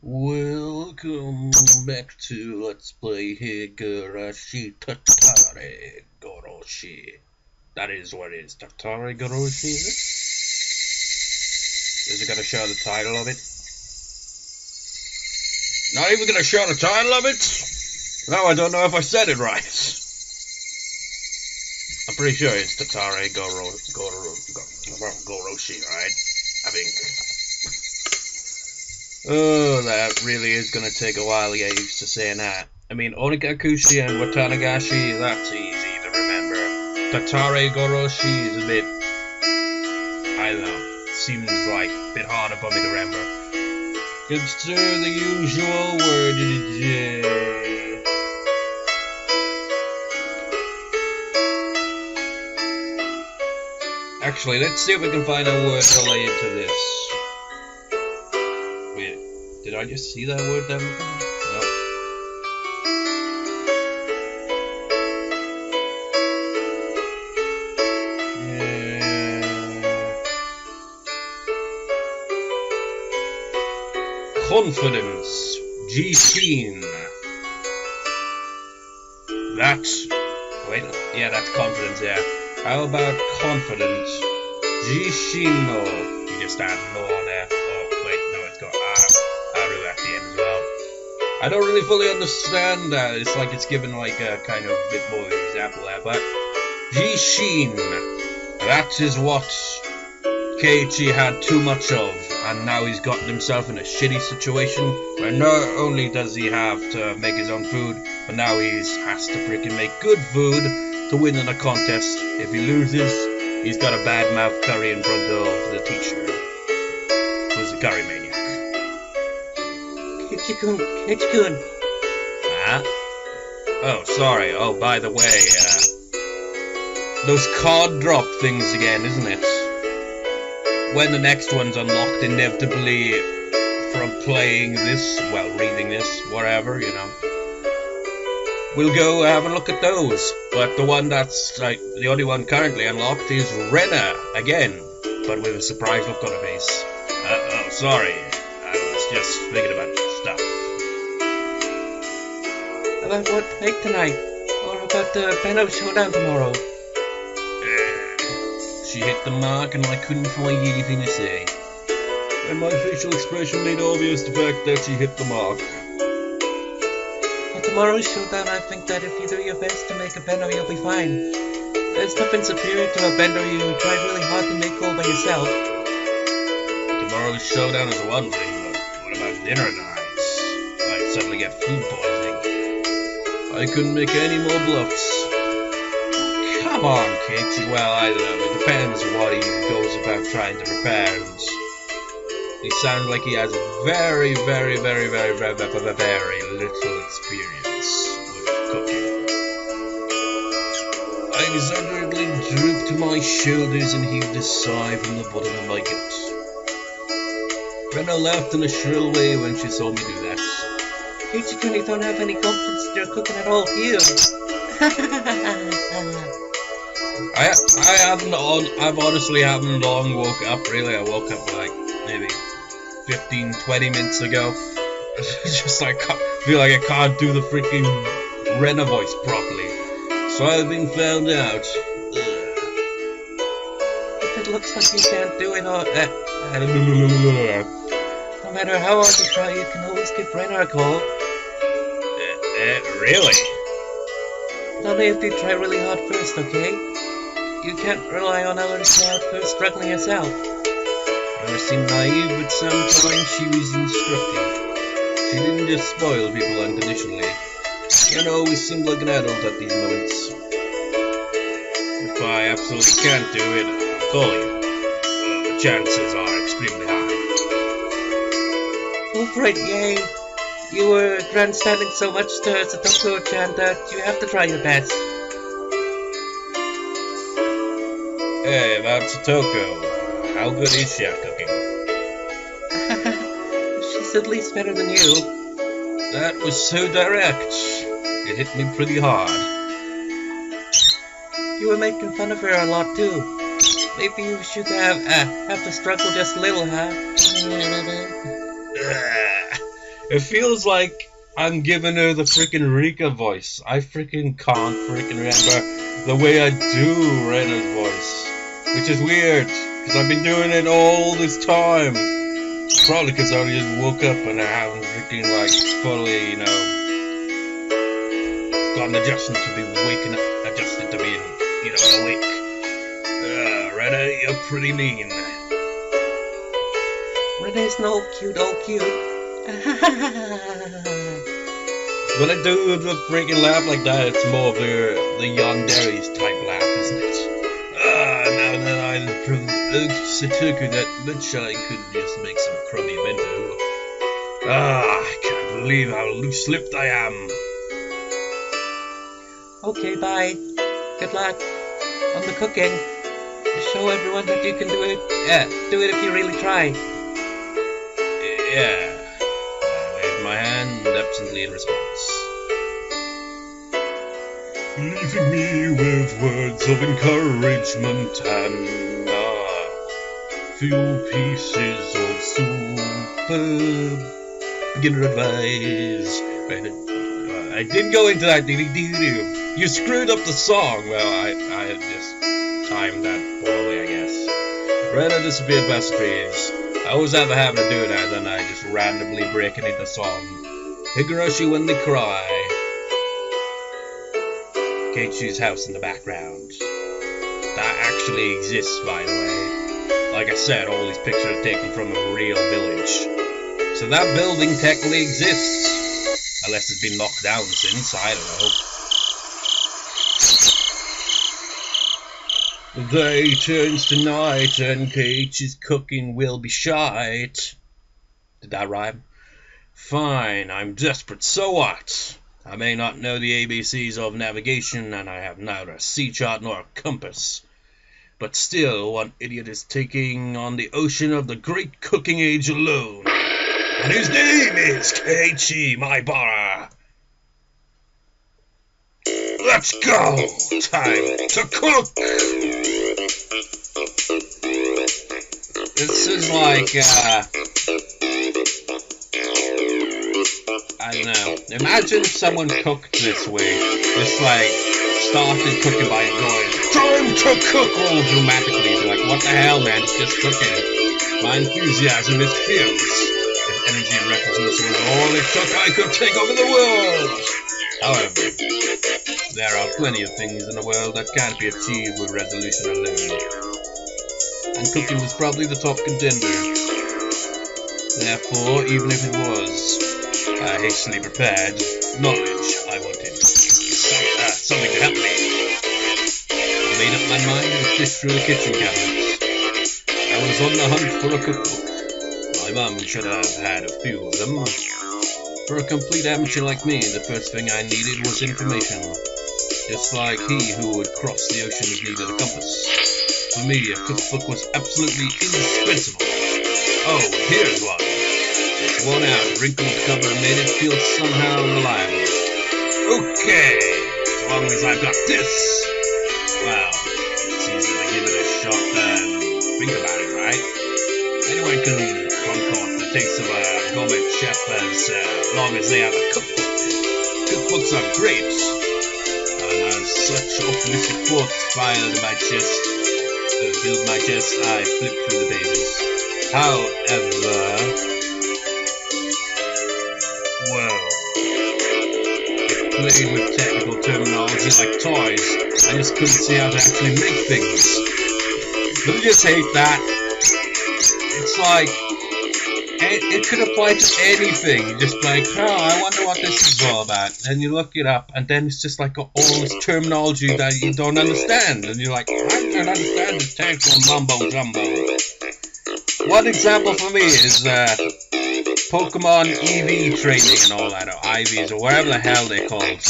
Welcome back to Let's Play Higurashi Tatarigoroshi. That is what it is. Tatarigoroshi, is it? Is it going to show the title of it? Not even going to show the title of it? No, I don't know if I said it right. I'm pretty sure it's Tatarigoroshi, right? I think. Oh, that really is going to take a while to get used to saying that. I mean, Onikakushi and Watanagashi, that's easy to remember. Tatarigoroshi is a bit, I don't know, seems like a bit harder for me to remember. Consider the usual word in a J. Actually, let's see if we can find a word related to this. Wait, did I just see that word then? No. Confidence. G-Sheen. That's... Wait, yeah, that's confidence, yeah. How about confidence? G-Shino. You just add no on there. Oh, wait, no, it's got Aru at the end as well. I don't really fully understand that. It's like it's given like a kind of bit more example there, but G-Sheen. That is what Keiichi had too much of, and now he's gotten himself in a shitty situation where not only does he have to make his own food, but now he has to freaking make good food to win in a contest. If he loses, he's got a bad mouth curry in front of the teacher, who's a curry maniac. Keiichi-kun. Huh? Oh, sorry. Oh, by the way, those card drop things again, isn't it? When the next one's unlocked, inevitably, from playing this, well, reading this, whatever, you know. We'll go have a look at those, but the one that's, like, the only one currently unlocked is Rena, again, but with a surprised look on her face. Oh, sorry, I was just thinking about stuff. About what to make tonight? Or about the Benno showdown tomorrow? She hit the mark and I couldn't find anything to say. And my facial expression made obvious the fact that she hit the mark. Tomorrow's showdown, I think that if you do your best to make a bendo, you'll be fine. There's nothing superior to a bendo you tried really hard to make all by yourself. Tomorrow's showdown is one thing, but what about dinner times? I'd suddenly get food poisoning. I couldn't make any more bluffs. Come on, Keiichi. Well, I don't know. It depends what he goes about trying to prepare. And he sounds like he has very, very, very, very, very, very, very little experience with cooking. I exaggeratedly drooped my shoulders and heaved a sigh from the bottom of my gut. Rena laughed in a shrill way when she saw me do that. Keiichi-kun, you don't have any confidence in your cooking at all, you. I've honestly haven't long woke up, really. I woke up like maybe 15-20 minutes ago. It's just like I feel like I can't do the freaking Rena voice properly. So I've been found out. If it looks like you can't do it all, no matter how hard you try, you can always give Rena a call. Really? Only if you try really hard first, okay? You can't rely on others now for struggling yourself. Rena seemed naive, but sometimes she was instructive. She didn't just spoil people unconditionally. Rena always seemed like an adult at these moments. If I absolutely can't do it, I'll call you. The chances are extremely high. Go for it, yay! You were grandstanding so much to Satoko-chan that you have to try your best. Hey, about Satoko. How good is she at cooking? She's at least better than you. That was so direct. It hit me pretty hard. You were making fun of her a lot too. Maybe you should have to struggle just a little, huh? It feels like I'm giving her the freaking Rika voice. I freaking can't freaking remember the way I do Rena's voice, which is weird because I've been doing it all this time. Probably because I just woke up and I haven't freaking like fully, you know, gotten adjusted to be waking up, adjusted to being, you know, awake. Rena, you're pretty mean. Rena's no cute, oh cute. When I do the freaking laugh like that, it's more of the Yandere's type laugh, isn't it? Now that I've proved Satoko that much, I could just make some crummy bento. I can't believe how loose-lipped I am. Okay, bye. Good luck on the cooking. Show everyone that you can do it. Yeah, do it if you really try. Yeah. I waved my hand absently in response. Leaving me with words of encouragement and a few pieces of superb beginner advice. I did go into that doo-doo-doo-doo. You screwed up the song. Well, I just timed that poorly, I guess. Rena disappeared past the trees. I always have a habit of doing that, then I just randomly break it into song. Higurashi when they cry. Keiichi's house in the background. That actually exists, by the way. Like I said, all these pictures are taken from a real village. So that building technically exists. Unless it's been knocked down since, I don't know. The day turns to night and Keiichi's cooking will be shite. Did that rhyme? Fine, I'm desperate, so what? I may not know the ABCs of navigation, and I have neither a sea chart nor a compass. But still, one idiot is taking on the ocean of the great cooking age alone. And his name is Keiichi, my bara. Let's go! Time to cook! This is like, I don't know. Imagine if someone cooked this way. Just like, started cooking by going, time to cook all dramatically. They're like, what the hell, man? It's just cooking. My enthusiasm is fierce. If energy and recklessness was all it took, I could take over the world. However, there are plenty of things in the world that can't be achieved with resolution alone. And cooking was probably the top contender. Therefore, even if it was, I hastily prepared knowledge I wanted. Something to help me. I made up my mind and fished through the kitchen cabinets. I was on the hunt for a cookbook. My mum should have had a few of them. For a complete amateur like me, the first thing I needed was information. Just like he who would cross the ocean needed a compass. For me, a cookbook was absolutely indispensable. Oh, here's one. Its worn-out, wrinkled cover made it feel somehow reliable. Okay, as long as I've got this. Well, it's easy to give it a shot and think about it, right? Anyone can concoct the taste of a gourmet chef as long as they have a cookbook. Cookbooks are great, and as such optimistic thoughts filled my chest, I flipped through the pages. However, well, it played with technical terminology like toys. I just couldn't see how to actually make things. Don't you just hate that? It's like, it could apply to anything. Just like, oh, I wonder what this is all about. And you look it up, and then it's just like all this terminology that you don't understand. And you're like, I don't understand this technical mumbo jumbo. One example for me is Pokemon EV training and all that, or IVs, or whatever the hell they're called.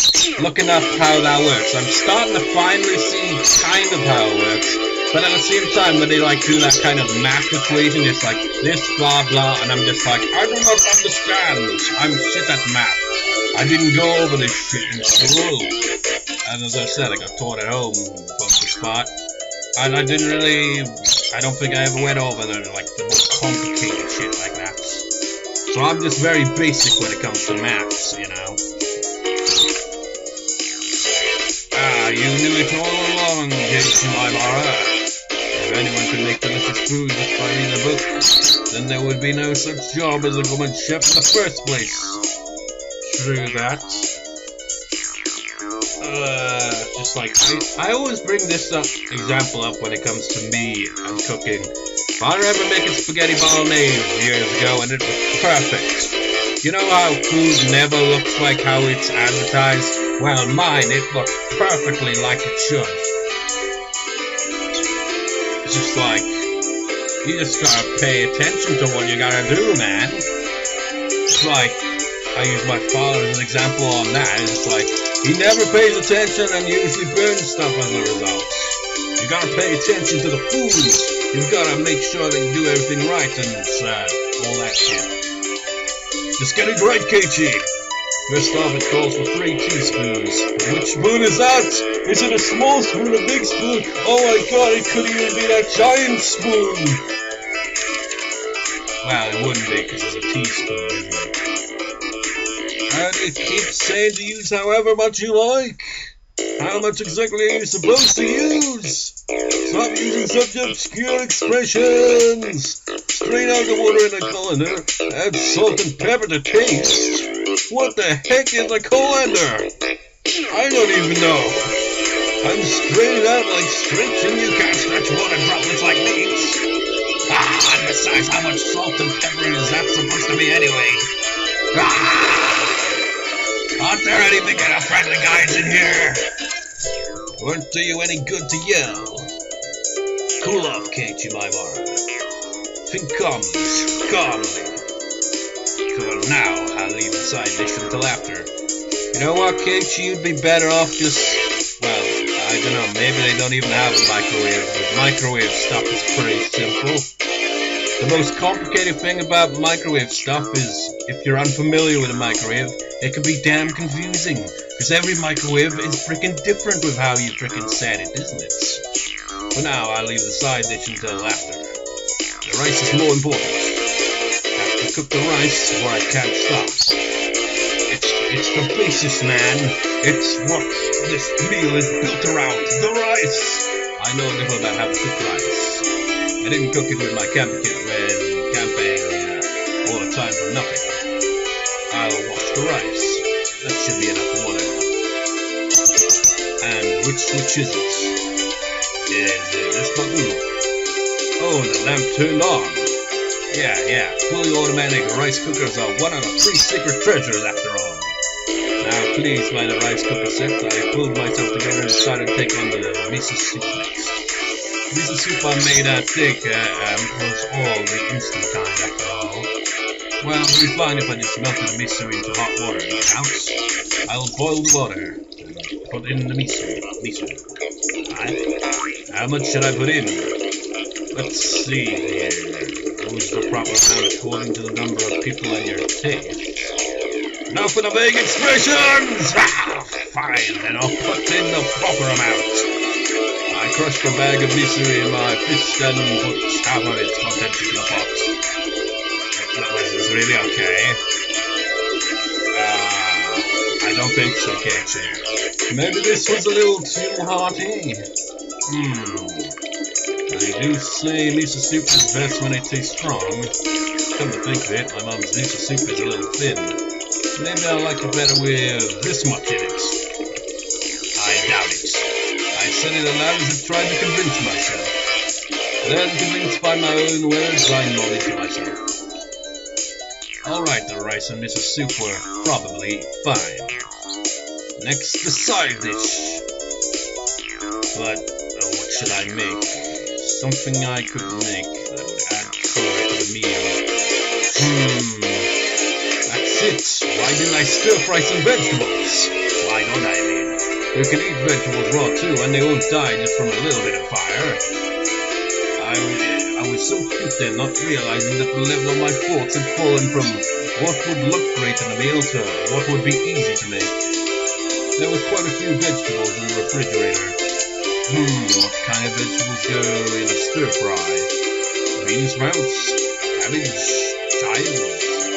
Looking up how that works. I'm starting to finally see kind of how it works. But at the same time, when they like do that kind of math equation, it's like this, blah, blah, and I'm just like, I do not understand. I'm shit at math. I didn't go over this shit in school. And as I said, I got taught at home for the part. And I don't think I ever went over the most complicated shit like that. So I'm just very basic when it comes to maths, you know. Ah, you knew it all along, Keiichi Maimara. If anyone could make delicious food just by reading a book, then there would be no such job as a government chef in the first place. True that. Just like, I always bring this example up when it comes to me and cooking. I remember making spaghetti bolognese years ago and it was perfect. You know how food never looks like how it's advertised? Well, mine, it looked perfectly like it should. It's just like, you just gotta pay attention to what you gotta do, man. It's like, I use my father as an example on that. It's like, he never pays attention and usually burns stuff as a result. You gotta pay attention to the food. You've gotta make sure that you do everything right and all that shit. Just get it right, Keiichi. First off, it calls for 3 teaspoons. Which spoon is that? Is it a small spoon, a big spoon? Oh my god, it could even be that giant spoon. Well, it wouldn't be because it's a teaspoon, isn't it? And it keeps saying to use however much you like. How much exactly are you supposed to use? Stop using such obscure expressions. Strain out the water in a colander. Add salt and pepper to taste. What the heck is a colander? I don't even know. I'm straining out like stretch and you can't stretch water droplets like meat. Ah, and besides, how much salt and pepper is that supposed to be anyway? Ah! Aren't there any beginner friendly guides in here? Won't do you any good to yell. Cool off, Keiichi Maimara. Think calmly. For now, I'll leave the side dish until after. You know what, Keiichi? You'd be better off just, well, I don't know, maybe they don't even have a microwave, but microwave stuff is pretty simple. The most complicated thing about microwave stuff is, if you're unfamiliar with a microwave, it can be damn confusing, because every microwave is freaking different with how you freaking set it, isn't it? For now, I'll leave the side dish until after. The rice is more important. I have to cook the rice or I can't stop. It's the basis, man. It's what this meal is built around, the rice. I know a little about how to cook rice. I didn't cook it with my camp kit when camping all the time for nothing. I'll wash the rice. That should be enough water. And which switch is it? Is it this button? Oh, the lamp turned on. Yeah. Fully automatic rice cookers are one of the 3 secret treasures after all. Now, please, by the rice cooker set, I pulled myself together and decided to take on the miso soup next. Miso soup I made, I think, was all the instant kind after all. Well, it'll be fine if I just melted the miso into hot water in the house. I'll boil the water and put in the miso. How much should I put in? Let's see here. Use the proper amount according to the number of people in your taste. Now for the vague expressions! Ah, fine, then I'll put in the proper amount. I crushed a bag of miso in my fist and put half of its contents into the pot. Is this really okay? I don't think so, Keiichi. Maybe this was a little too hearty. I do say miso soup is best when it tastes strong. Come to think of it, my mom's miso soup is a little thin. Maybe I'll like it better with this much in it. I doubt it. I said it aloud as if trying to convince myself. Then, convinced by my own words, I nodded to myself. Alright, the rice and miso soup were probably fine. Next, the side dish. But, what should I make? Something I could make that would add color to the meal. That's it. Why didn't I stir fry some vegetables? Why don't I mean? You can eat vegetables raw too, and they won't die just from a little bit of fire. I was so cute then, not realizing that the level of my thoughts had fallen from what would look great in a meal to what would be easy to make. There were quite a few vegetables in the refrigerator. What kind of vegetables go in a stir fry? Bean sprouts, cabbage, chives,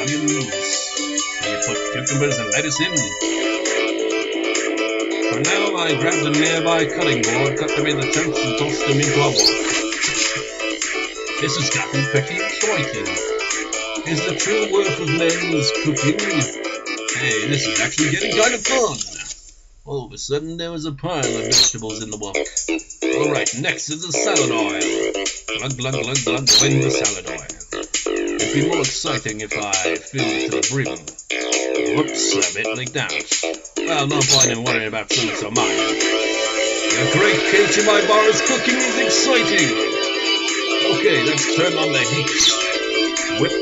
onions. And you put cucumbers and lettuce in. For now, I grabbed a nearby cutting board, cut them into chunks, and tossed them into a wok. This has gotten pretty exciting. Is the true worth of men's cooking? Hey, this is actually getting kind of fun. All of a sudden, there was a pile of vegetables in the wok. Alright, next is the salad oil. Glug, glug, glug, glug, win the salad oil. It'd be more exciting if I filled it to the brim. Whoops, a bit leaked out. Well, no point in worrying about something so minor. The great Keiichi, my bar is cooking is exciting. Okay, let's turn on the heat. Whip.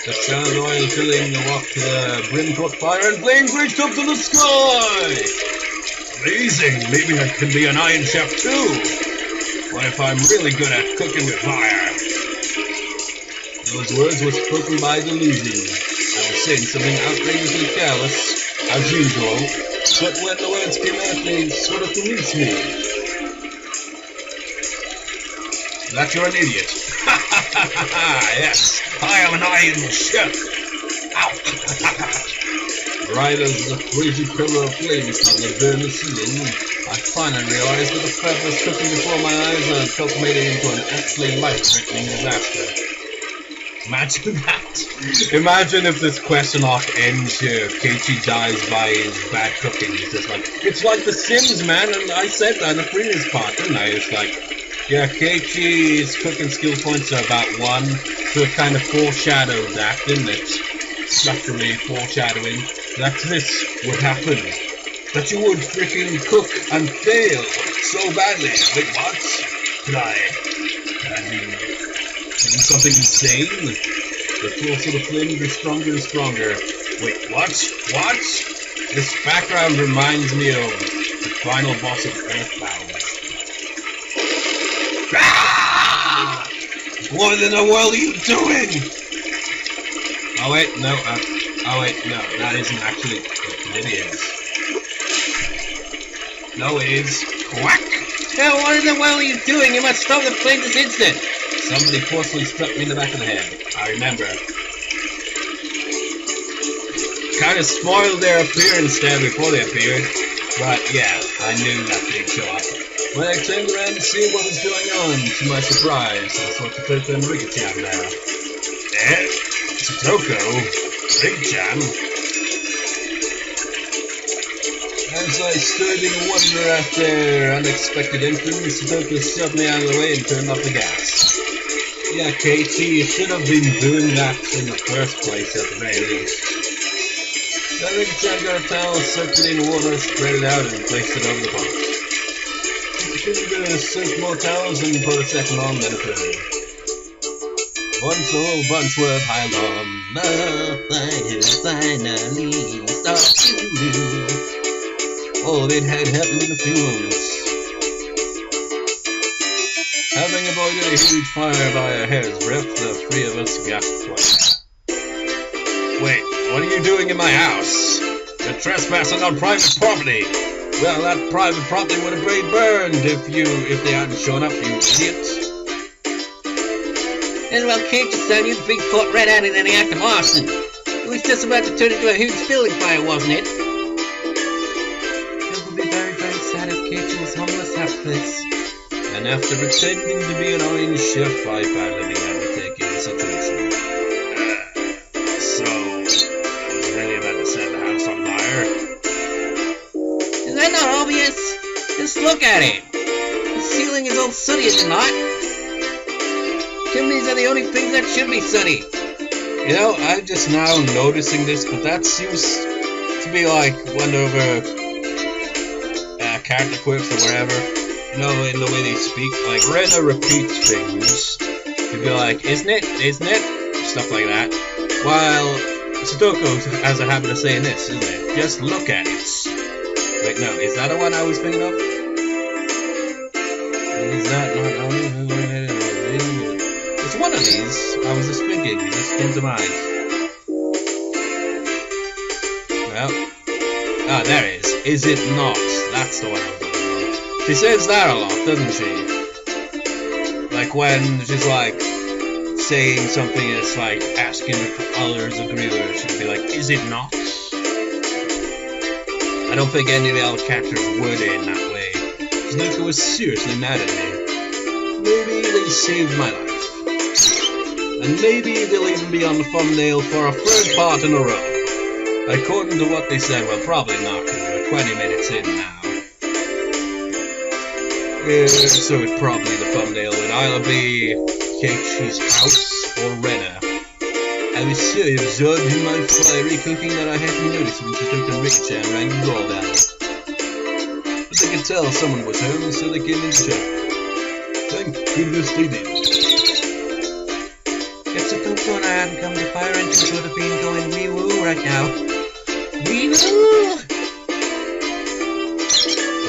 The salad oil filling the wok to the brim caught fire and flames reached up to the sky! Amazing! Maybe I can be an iron chef too! What if I'm really good at cooking with fire? Those words were spoken by delusion. I was saying something outrageously careless, as usual, but when the words came out, they sort of convinced me. That you're an idiot. Ha ha ha ha ha! Yes, I am an iron chef! Ow! Right as the crazy pillar of flames suddenly burned the ceiling, I finally realized that the fat was cooking before my eyes and culminating into an actually life-threatening disaster. Imagine that! Imagine if this question arc ends here. Keiichi dies by his bad cooking. It's like The Sims, man, and I said that in the previous part, didn't I? It's like, yeah, Keiichi's cooking skill points are about 1, so it kind of foreshadowed that, didn't it? Subtly foreshadowing that this would happen. That you would freaking cook and fail so badly. Wait, what? Could I do something insane? The force of the flame grew stronger and stronger. Wait, what? What? This background reminds me of the final boss of Earthbound. Ah! What in the world are you doing? Oh wait, no, that isn't actually, it is. No, it is. Quack! Now, what in the world are you doing? You must stop the flame this instant! Somebody forcefully struck me in the back of the head. I remember. Kind of spoiled their appearance there before they appeared. But yeah, I knew that they'd show up. When I turned around to see what was going on, to my surprise, I saw Satoko and Rika there. Satoko? Rika-chan? As I stood in wonder at their unexpected entrance, Satoko shoved me out of the way and turned off the gas. Yeah, Keiichi, you should have been doing that in the first place at the very least. Then Rika-chan got a towel, soaked it in water, spread it out, and placed it over the pot. She continued to soak more towels and put a second on, then a third. Once a whole bunch were piled on, love finally stopped you. All of it had happened in a few moments. Having avoided a huge fire by a hair's breadth, the three of us gasped twice. Wait, what are you doing in my house? You're trespassing on private property. Well, that private property would have been burned if they hadn't shown up, you idiot. And well, Keiichi-san, you've been caught red-handed in the act of arson. It was just about to turn into a huge building fire, wasn't it? It would be very, very sad if Keiichi was homeless after this. And after pretending to be an orange chef, I finally began to take in the situation. So, I was really about to set the house on fire? Is that not obvious? Just look at it. The ceiling is all sooty, is it not? Chimneys are the only things that should be sooty. You know, I'm just now noticing this, but that seems to be like one of her character quirks or whatever. You know, in the way they speak. Like, Rena repeats things to be like, isn't it? Isn't it? Stuff like that. While Satoko has a habit of saying this, isn't it? Just look at it. Wait, no, is that the one I was thinking of? Is that not... It's one of these. I was just thinking. It just came to mind. Well. Ah, there it is. Is it not? That's the one I was thinking of. She says that a lot, doesn't she? Like when she's like saying something that's like asking if others agree with her, she'd be like, is it not? I don't think any of the other characters would in that way. Satoko was seriously mad at me. Maybe they saved my life. And maybe they'll even be on the thumbnail for a third part in a row. According to what they said, well, probably not, because we're 20 minutes in now. So it's probably the thumbnail would either be Keiichi's house or Rena. I was so absorbed in my fiery cooking that I hadn't noticed when Satoko and Rika rang the doorbell. But they could tell someone was home, so they came in to check. Thank goodness they did. If Satoko and I hadn't come, the fire engines would have been going wee-woo right now. Wee-woo!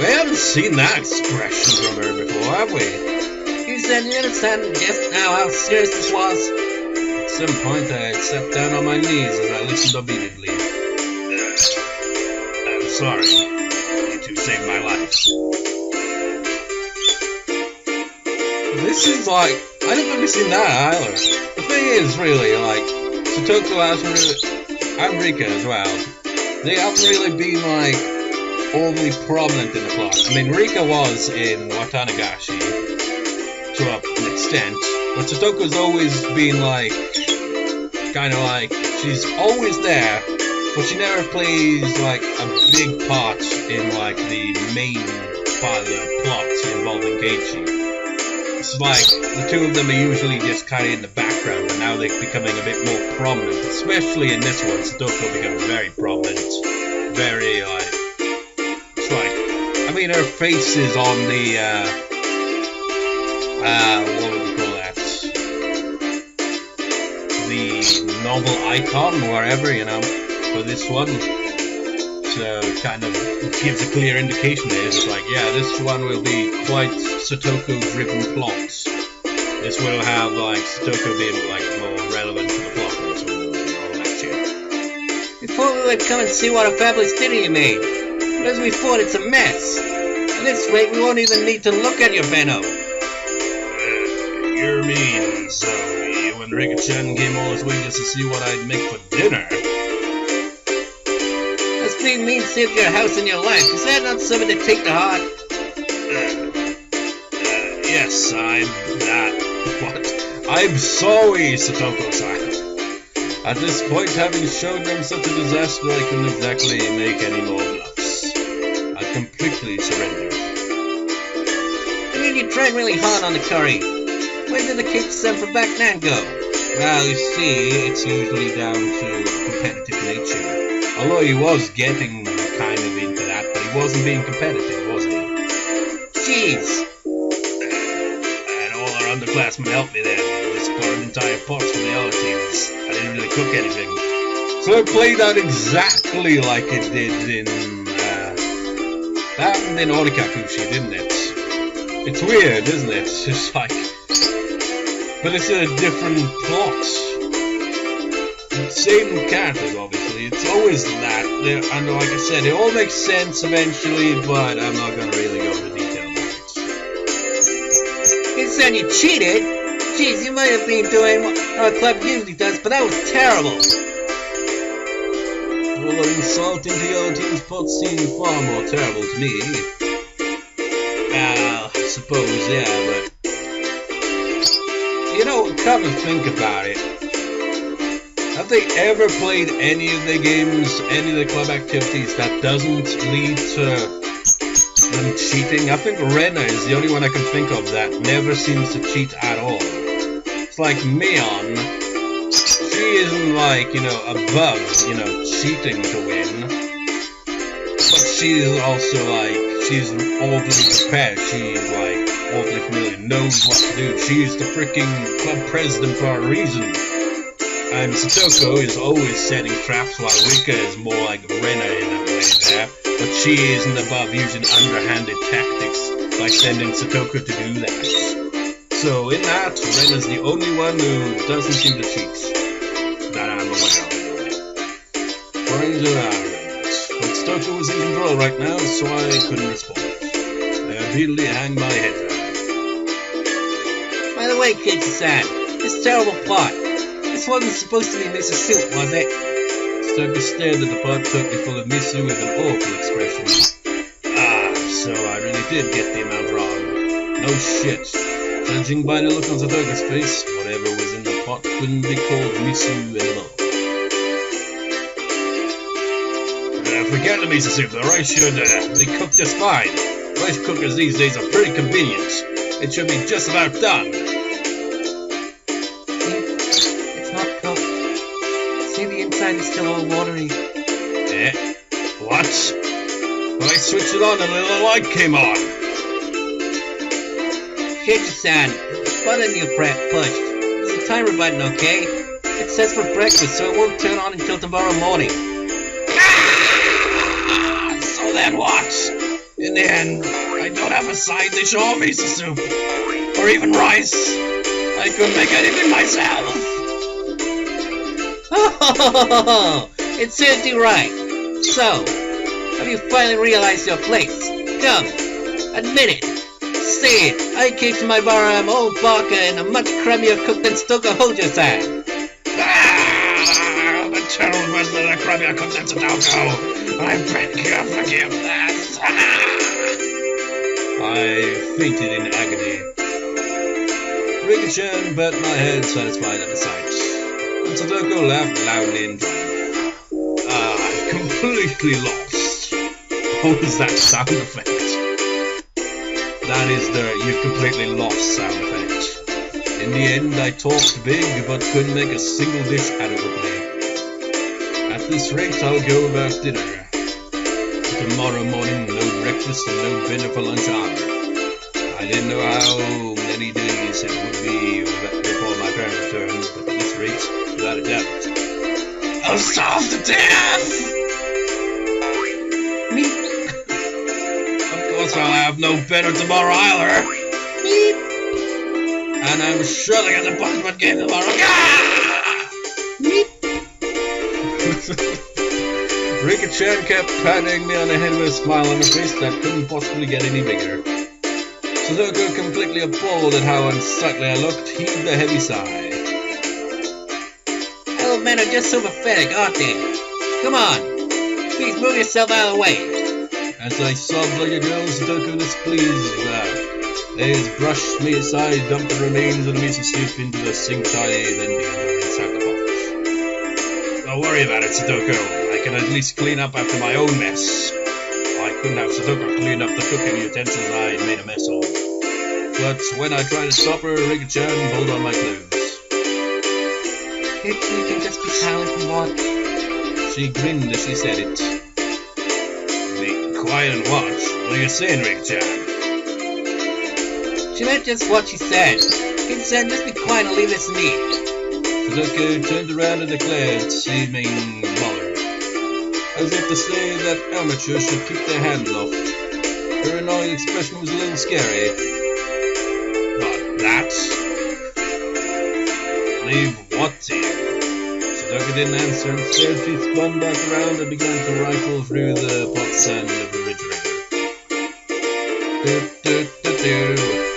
We haven't seen that expression from her before, have we? You said you understand just now how serious this was. At some point I sat down on my knees as I listened obediently. I'm sorry. You two saved my life. This is like, I don't think we've seen that either. The thing is, really, like, Satoko and Rika as well, they haven't really been, like, overly prominent in the plot. I mean, Rika was in Tatarigoroshi to an extent, but Satoko's always been, like, kind of like, she's always there, but she never plays, like, a big part in, like, the main part of the plot involving Keiichi. It's like, the two of them are usually just kind of in the background, but now they're becoming a bit more prominent. Especially in this one, Satoko becomes very prominent. Very, like, it's like, I mean, her face is on the, what would you call that? The novel icon, wherever, you know, for this one. So, kind of gives a clear indication there. It's like, yeah, this one will be quite Satoko-driven plots. This will have, like, Satoko being, like, more relevant to the plot and all that shit. We thought we would come and see what a fabulous dinner you made. But as we thought, it's a mess. At this rate, we won't even need to look at your Benno. You're mean, so you and Rika-chan came all this way just to see what I'd make for dinner. That's being mean saved your house and your life. Is that not something to take to heart? Yes, I'm sorry, Satoko-san. At this point, having showed them such a disaster, I couldn't exactly make any more bluffs. I completely surrendered. I mean, you tried really hard on the curry. Where did the Keiichi-san from back then go? Well, you see, it's usually down to competitive nature. Although he was getting kind of into that, but he wasn't being competitive, was he? Jeez. And all our underclassmen helped me there. They spoiled entire pots from the other teams. I didn't really cook anything. So it played out exactly like it did in, that happened in Orikakushi, didn't it? It's weird, isn't it? It's just like, but it's a different plot. Same characters, obviously. It's always that. And like I said, it all makes sense eventually, but I'm not going to really go into detail about it. You said you cheated? Jeez, you might have been doing what our club usually does, but that was terrible. Well, insulting to your team's pot seemed far more terrible to me. Well, I suppose, yeah, but you know, come to think about it, have they ever played any of the games, any of the club activities that doesn't lead to them cheating? I think Rena is the only one I can think of that never seems to cheat at all. It's like Mion, she isn't like, you know, above, you know, cheating to win, but she's also like, she's overly prepared, she's like, awfully familiar, knows what to do. She's the freaking club president for a reason. And Satoko is always setting traps while Rika is more like Rena in that way there. But she isn't above using underhanded tactics like sending Satoko to do that. So in that, Rena's the only one who doesn't seem to cheat. That I'm aware of anyway. Brains are irrelevant. But Satoko was in control right now, so I couldn't respond. I immediately hang my head down. My way, Keiichi-san. This terrible plot. This wasn't supposed to be Mrs. Soup, was it? Satoko stared at the pot totally full of miso with an awful expression. Ah, so I really did get the amount wrong. No shit. Judging by the look on Satoko's face, whatever was in the pot couldn't be called miso anymore. Forget the miso soup, the rice should be cooked just fine. Rice cookers these days are pretty convenient. It should be just about done. It's not cooked. See, the inside is still all watery. Eh? What? When I switched it on and a little light came on. Keiichi-san, the button you pushed. It's a timer button, okay? It says for breakfast, so it won't turn on until tomorrow morning. So then what? In the end, I don't have a side dish or miso soup. Or even rice. I couldn't make anything myself. Oh, it serves you right. So, have you finally realized your place? Come, admit it. Say it. I came to my bar and I'm all vodka and a much crummier cook than Satoko Hojo-san. The terrible was that a crummier cook than Satoko. I beg your forgiveness. I fainted in agony. Rika-chan bat my head, satisfied at the sight. And Satoko laughed loudly in triumph. I'm completely lost. What was that sound effect? That is the "you've completely lost" sound effect. In the end, I talked big, but couldn't make a single dish adequately. At this rate, I'll go about dinner. Tomorrow morning, no breakfast and no dinner for lunch either. I didn't know how many days it would be before my parents returned, but at this rate, without a doubt, I'll starve to death! Meep. Of course I'll have no dinner tomorrow either! Meep. And I'm surely at the punishment game tomorrow! Meep. Rika-chan kept patting me on the head with a smile on her face that couldn't possibly get any bigger. Satoko, completely appalled at how unsightly I looked, heaved a heavy sigh. Old men are just so pathetic, aren't they? Come on, please move yourself out of the way. As I sobbed like a girl, Satoko displeased that. They brushed me aside, dumped the remains of the miso soup into the sink tray, then began to rinse out the pot. Don't worry about it, Satoko. I can at least clean up after my own mess. I couldn't have Satoko clean up the cooking utensils I had made a mess of. But when I tried to stop her, Rika-chan pulled on my clothes. Keiichi, you can just be silent and watch. She grinned as she said it. Be quiet and watch? What are you saying, Rika-chan? She meant just what she said. Keiichi-san, just be quiet and leave this to me. Satoko turned around and declared, seeming bothered, as if to say that amateurs should keep their hands off. Her annoyed expression was a little scary. But that? Leave what to you? Satoko didn't answer. Instead, she spun back around and began to rifle through the pots and the refrigerator.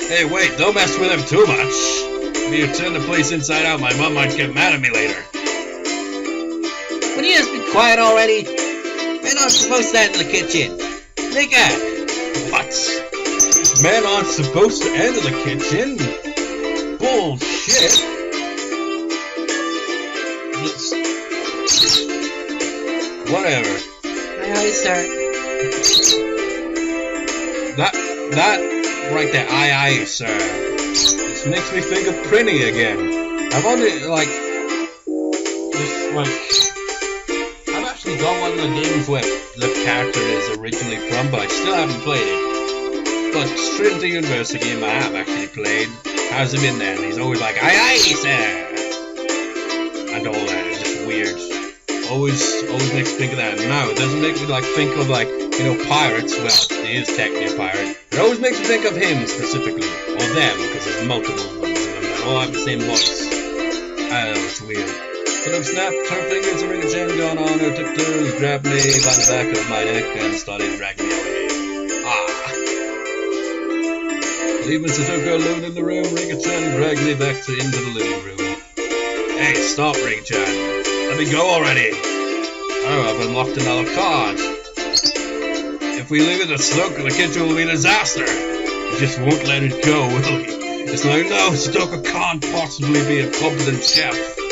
Hey, wait, don't mess with him too much. If you turn the place inside out, my mom might get mad at me later. Will you just be quiet already? Men aren't supposed to enter the kitchen. Rika! What? Men aren't supposed to enter the kitchen? Bullshit! Whatever. Aye, sir. That right there, aye, sir. This makes me think of Prinny again. I've only, I've actually got one of the games where the character is originally from, but I still haven't played it. But Straight into Universe, a game I have actually played, has him in there, and he's always like, aye, sir! And all that, it's just weird. Always makes me think of that. No, it doesn't make me think of pirates. Well, he is technically a pirate. It always makes me think of him specifically, or them, because there's multiple ones of them that all have the same voice. I don't know, it's weird. Sort snapped her fingers and Rika-chan got on her tiptoes, grabbed me by the back of my neck and started dragging me away. Leaving Satoko alone in the room, Rika-chan dragged me back into the living room. Hey, stop, Rika-chan. Let me go already. Oh, I've unlocked another card. If we leave it to Satoko, the kitchen will be a disaster. He just won't let it go, will he? It's like, no, Satoko can't possibly be a competent chef.